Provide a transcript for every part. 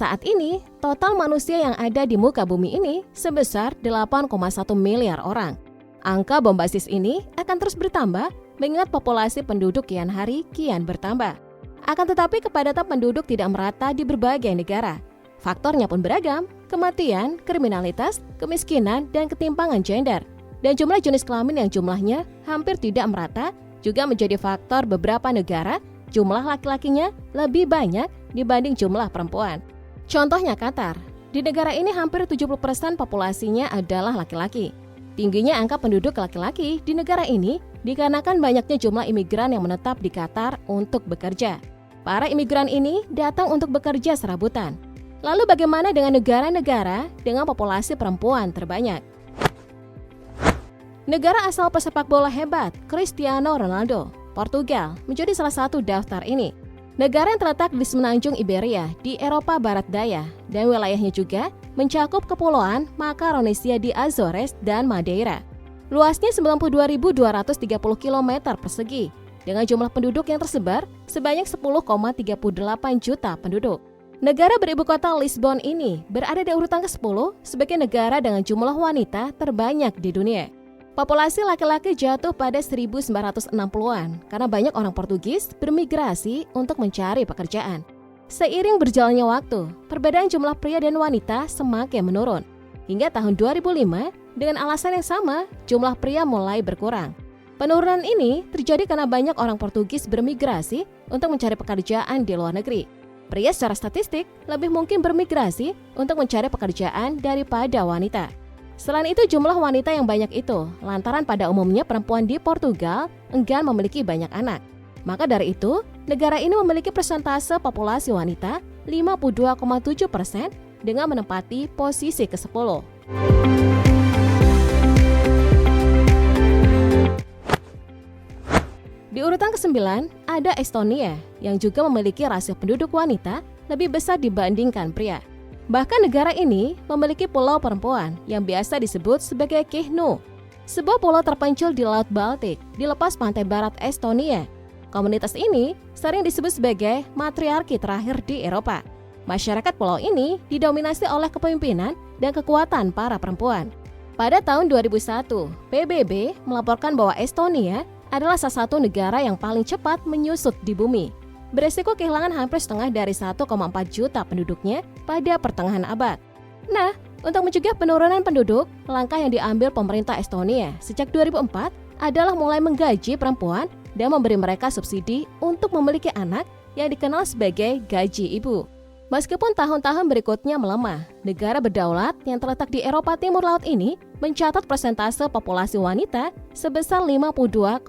Saat ini, total manusia yang ada di muka bumi ini sebesar 8,1 miliar orang. Angka bombastis ini akan terus bertambah mengingat populasi penduduk kian hari kian bertambah. Akan tetapi kepadatan penduduk tidak merata di berbagai negara. Faktornya pun beragam, kematian, kriminalitas, kemiskinan, dan ketimpangan gender. Dan jumlah jenis kelamin yang jumlahnya hampir tidak merata juga menjadi faktor beberapa negara jumlah laki-lakinya lebih banyak dibanding jumlah perempuan. Contohnya Qatar. Di negara ini hampir 70% populasinya adalah laki-laki. Tingginya angka penduduk laki-laki di negara ini dikarenakan banyaknya jumlah imigran yang menetap di Qatar untuk bekerja. Para imigran ini datang untuk bekerja serabutan. Lalu bagaimana dengan negara-negara dengan populasi perempuan terbanyak? Negara asal pesepak bola hebat, Cristiano Ronaldo, Portugal, menjadi salah satu daftar ini. Negara yang terletak di semenanjung Iberia di Eropa Barat Daya dan wilayahnya juga mencakup kepulauan Makaronesia di Azores dan Madeira. Luasnya 92.230 km persegi dengan jumlah penduduk yang tersebar sebanyak 10,38 juta penduduk. Negara beribu kota Lisbon ini berada di urutan ke-10 sebagai negara dengan jumlah wanita terbanyak di dunia. Populasi laki-laki jatuh pada 1960-an karena banyak orang Portugis bermigrasi untuk mencari pekerjaan. Seiring berjalannya waktu, perbedaan jumlah pria dan wanita semakin menurun. Hingga tahun 2005, dengan alasan yang sama, jumlah pria mulai berkurang. Penurunan ini terjadi karena banyak orang Portugis bermigrasi untuk mencari pekerjaan di luar negeri. Pria secara statistik lebih mungkin bermigrasi untuk mencari pekerjaan daripada wanita. Selain itu, jumlah wanita yang banyak itu lantaran pada umumnya perempuan di Portugal enggan memiliki banyak anak. Maka dari itu, negara ini memiliki persentase populasi wanita 52,7% dengan menempati posisi ke-10. Di urutan ke-9 ada Estonia yang juga memiliki rasio penduduk wanita lebih besar dibandingkan pria. Bahkan negara ini memiliki pulau perempuan yang biasa disebut sebagai Kehnu, sebuah pulau terpencil di Laut Baltik di lepas pantai barat Estonia. Komunitas ini sering disebut sebagai matriarki terakhir di Eropa. Masyarakat pulau ini didominasi oleh kepemimpinan dan kekuatan para perempuan. Pada tahun 2001, PBB melaporkan bahwa Estonia adalah salah satu negara yang paling cepat menyusut di bumi, beresiko kehilangan hampir setengah dari 1,4 juta penduduknya pada pertengahan abad. Nah, untuk mencegah penurunan penduduk, langkah yang diambil pemerintah Estonia sejak 2004 adalah mulai menggaji perempuan dan memberi mereka subsidi untuk memiliki anak yang dikenal sebagai gaji ibu. Meskipun tahun-tahun berikutnya melemah, negara berdaulat yang terletak di Eropa Timur Laut ini mencatat persentase populasi wanita sebesar 52,7%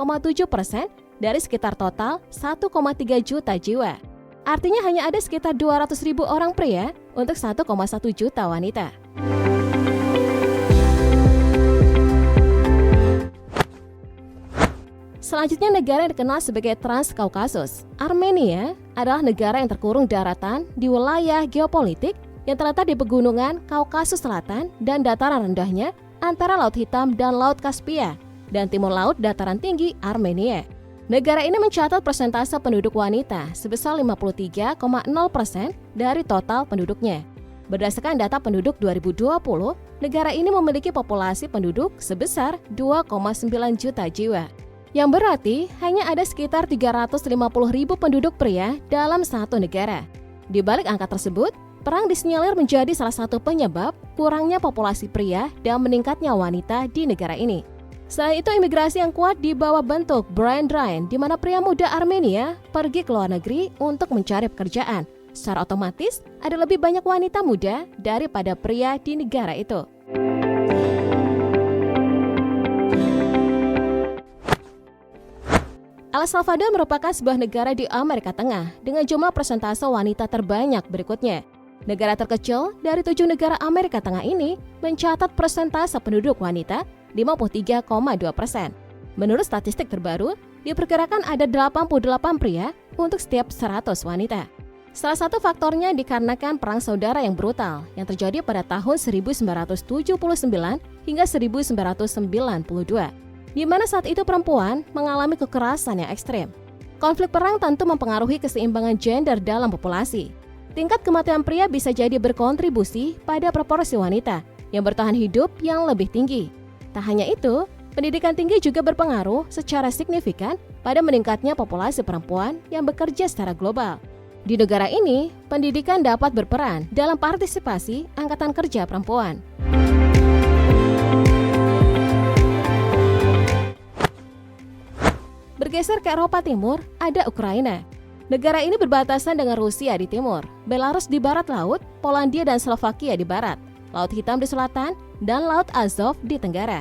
dari sekitar total 1,3 juta jiwa. Artinya hanya ada sekitar 200.000 orang pria untuk 1,1 juta wanita. Selanjutnya negara yang dikenal sebagai Transkaukasus. Armenia adalah negara yang terkurung daratan di wilayah geopolitik yang terletak di pegunungan Kaukasus Selatan dan dataran rendahnya antara Laut Hitam dan Laut Kaspia dan timur laut dataran tinggi Armenia. Negara ini mencatat persentase penduduk wanita sebesar 53,0% dari total penduduknya. Berdasarkan data penduduk 2020, negara ini memiliki populasi penduduk sebesar 2,9 juta jiwa. Yang berarti hanya ada sekitar 350.000 penduduk pria dalam satu negara. Di balik angka tersebut, perang disinyalir menjadi salah satu penyebab kurangnya populasi pria dan meningkatnya wanita di negara ini. Selain itu, imigrasi yang kuat dibawa bentuk brain drain, di mana pria muda Armenia pergi ke luar negeri untuk mencari pekerjaan. Secara otomatis, ada lebih banyak wanita muda daripada pria di negara itu. El Salvador merupakan sebuah negara di Amerika Tengah dengan jumlah persentase wanita terbanyak berikutnya. Negara terkecil dari 7 negara Amerika Tengah ini mencatat persentase penduduk wanita 53,2%. Menurut statistik terbaru, diperkirakan ada 88 pria untuk setiap 100 wanita. Salah satu faktornya dikarenakan perang saudara yang brutal yang terjadi pada tahun 1979 hingga 1992. Di mana saat itu perempuan mengalami kekerasan yang ekstrem. Konflik perang tentu mempengaruhi keseimbangan gender dalam populasi. Tingkat kematian pria bisa jadi berkontribusi pada proporsi wanita yang bertahan hidup yang lebih tinggi. Tak hanya itu, pendidikan tinggi juga berpengaruh secara signifikan pada meningkatnya populasi perempuan yang bekerja secara global. Di negara ini, pendidikan dapat berperan dalam partisipasi angkatan kerja perempuan. Bergeser ke Eropa Timur, ada Ukraina. Negara ini berbatasan dengan Rusia di timur, Belarus di barat laut, Polandia dan Slovakia di barat, Laut Hitam di selatan, dan Laut Azov di tenggara.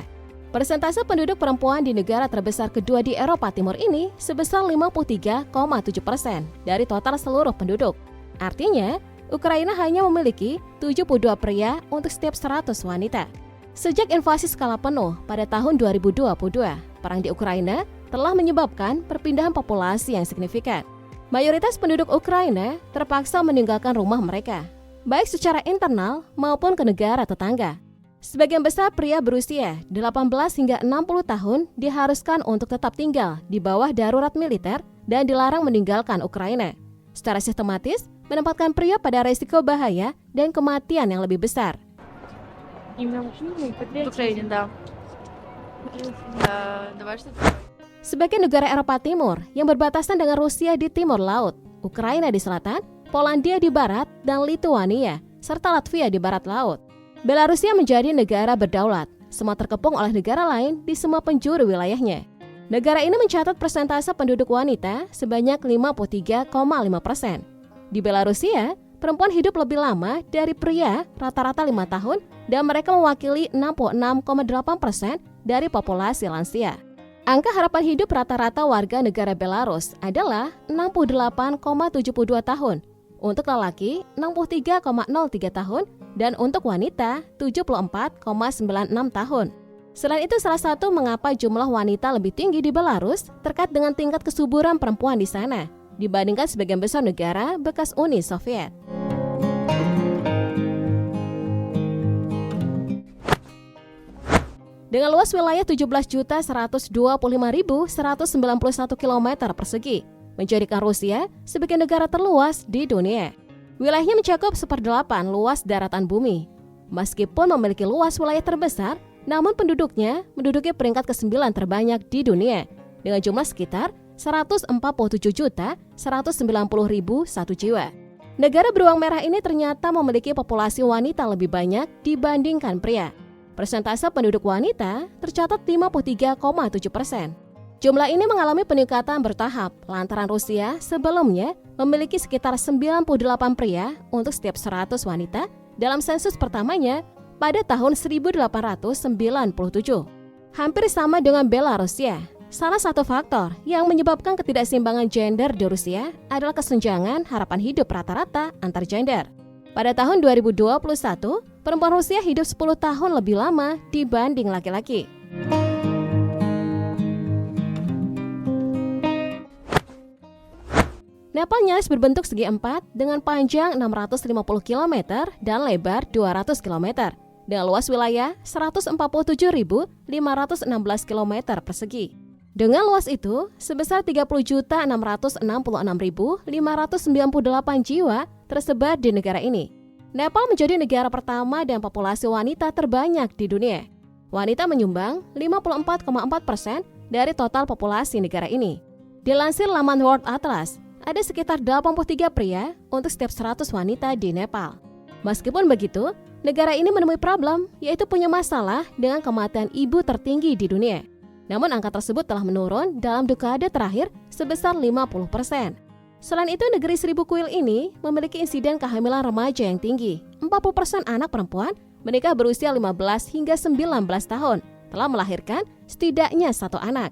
Persentase penduduk perempuan di negara terbesar kedua di Eropa Timur ini sebesar 53,7% dari total seluruh penduduk. Artinya, Ukraina hanya memiliki 72 pria untuk setiap 100 wanita. Sejak invasi skala penuh pada tahun 2022, perang di Ukraina telah menyebabkan perpindahan populasi yang signifikan. Mayoritas penduduk Ukraina terpaksa meninggalkan rumah mereka, baik secara internal maupun ke negara tetangga. Sebagian besar pria berusia 18 hingga 60 tahun diharuskan untuk tetap tinggal di bawah darurat militer dan dilarang meninggalkan Ukraina. Secara sistematis, menempatkan pria pada risiko bahaya dan kematian yang lebih besar. Sebagai negara Eropa Timur yang berbatasan dengan Rusia di timur laut, Ukraina di selatan, Polandia di barat, dan Lituania, serta Latvia di barat laut. Belarusia menjadi negara berdaulat, semua terkepung oleh negara lain di semua penjuru wilayahnya. Negara ini mencatat persentase penduduk wanita sebanyak 53,5%. Di Belarusia, perempuan hidup lebih lama dari pria rata-rata 5 tahun dan mereka mewakili 66,8% dari populasi lansia. Angka harapan hidup rata-rata warga negara Belarus adalah 68,72 tahun, untuk lelaki 63,03 tahun, dan untuk wanita 74,96 tahun. Selain itu, salah satu mengapa jumlah wanita lebih tinggi di Belarus terkait dengan tingkat kesuburan perempuan di sana dibandingkan sebagian besar negara bekas Uni Soviet. Dengan luas wilayah 17.125.191 km persegi, menjadikan Rusia sebagai negara terluas di dunia. Wilayahnya mencakup 1/8 luas daratan bumi. Meskipun memiliki luas wilayah terbesar, namun penduduknya menduduki peringkat ke-9 terbanyak di dunia, dengan jumlah sekitar 147.190.001 jiwa. Negara beruang merah ini ternyata memiliki populasi wanita lebih banyak dibandingkan pria. Persentase penduduk wanita tercatat 53,7%. Jumlah ini mengalami peningkatan bertahap lantaran Rusia sebelumnya memiliki sekitar 98 pria untuk setiap 100 wanita dalam sensus pertamanya pada tahun 1897. Hampir sama dengan Belarusia. Salah satu faktor yang menyebabkan ketidakseimbangan gender di Rusia adalah kesenjangan harapan hidup rata-rata antar gender. Pada tahun 2021, perempuan Rusia hidup 10 tahun lebih lama dibanding laki-laki. Nepal nyaris berbentuk segi empat dengan panjang 650 km dan lebar 200 km, dengan luas wilayah 147.516 km persegi. Dengan luas itu, sebesar 30.666.598 jiwa tersebar di negara ini. Nepal menjadi negara pertama dengan populasi wanita terbanyak di dunia. Wanita menyumbang 54,4% dari total populasi negara ini. Dilansir laman World Atlas, ada sekitar 83 pria untuk setiap 100 wanita di Nepal. Meskipun begitu, negara ini menemui problem, yaitu punya masalah dengan kematian ibu tertinggi di dunia. Namun angka tersebut telah menurun dalam dekade terakhir sebesar 50%. Selain itu, negeri Seribu Kuil ini memiliki insiden kehamilan remaja yang tinggi. 40% anak perempuan menikah berusia 15 hingga 19 tahun, telah melahirkan setidaknya 1 anak.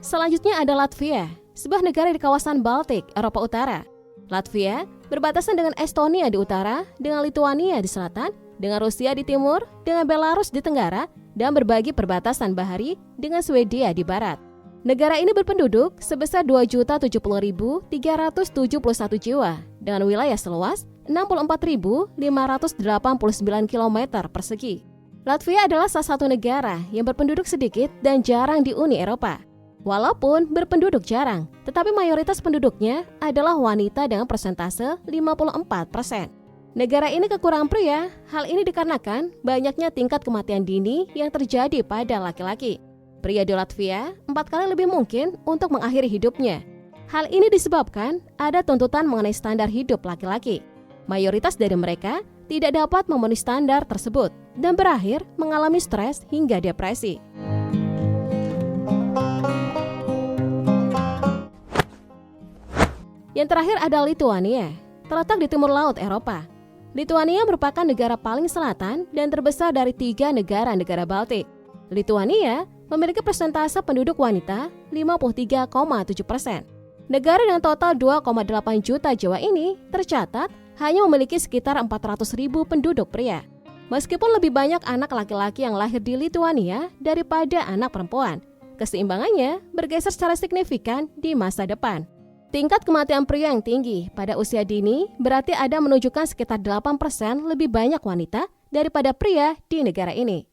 Selanjutnya ada Latvia, sebuah negara di kawasan Baltik, Eropa Utara. Latvia berbatasan dengan Estonia di utara, dengan Lituania di selatan, dengan Rusia di timur, dengan Belarus di tenggara, dan berbagi perbatasan bahari dengan Swedia di barat. Negara ini berpenduduk sebesar 2.070.371 jiwa dengan wilayah seluas 64.589 km persegi. Latvia adalah salah satu negara yang berpenduduk sedikit dan jarang di Uni Eropa. Walaupun berpenduduk jarang, tetapi mayoritas penduduknya adalah wanita dengan persentase 54%. Negara ini kekurangan pria. Hal ini dikarenakan banyaknya tingkat kematian dini yang terjadi pada laki-laki. Pria di Latvia 4 kali lebih mungkin untuk mengakhiri hidupnya. Hal ini disebabkan ada tuntutan mengenai standar hidup laki-laki. Mayoritas dari mereka tidak dapat memenuhi standar tersebut dan berakhir mengalami stres hingga depresi. Yang terakhir ada Lituania, terletak di timur laut Eropa. Lituania merupakan negara paling selatan dan terbesar dari 3 negara-negara Baltik. Lituania memiliki persentase penduduk wanita 53,7%. Negara dengan total 2,8 juta jiwa ini tercatat hanya memiliki sekitar 400.000 penduduk pria. Meskipun lebih banyak anak laki-laki yang lahir di Lituania daripada anak perempuan, keseimbangannya bergeser secara signifikan di masa depan. Tingkat kematian pria yang tinggi pada usia dini berarti ada menunjukkan sekitar 8% lebih banyak wanita daripada pria di negara ini.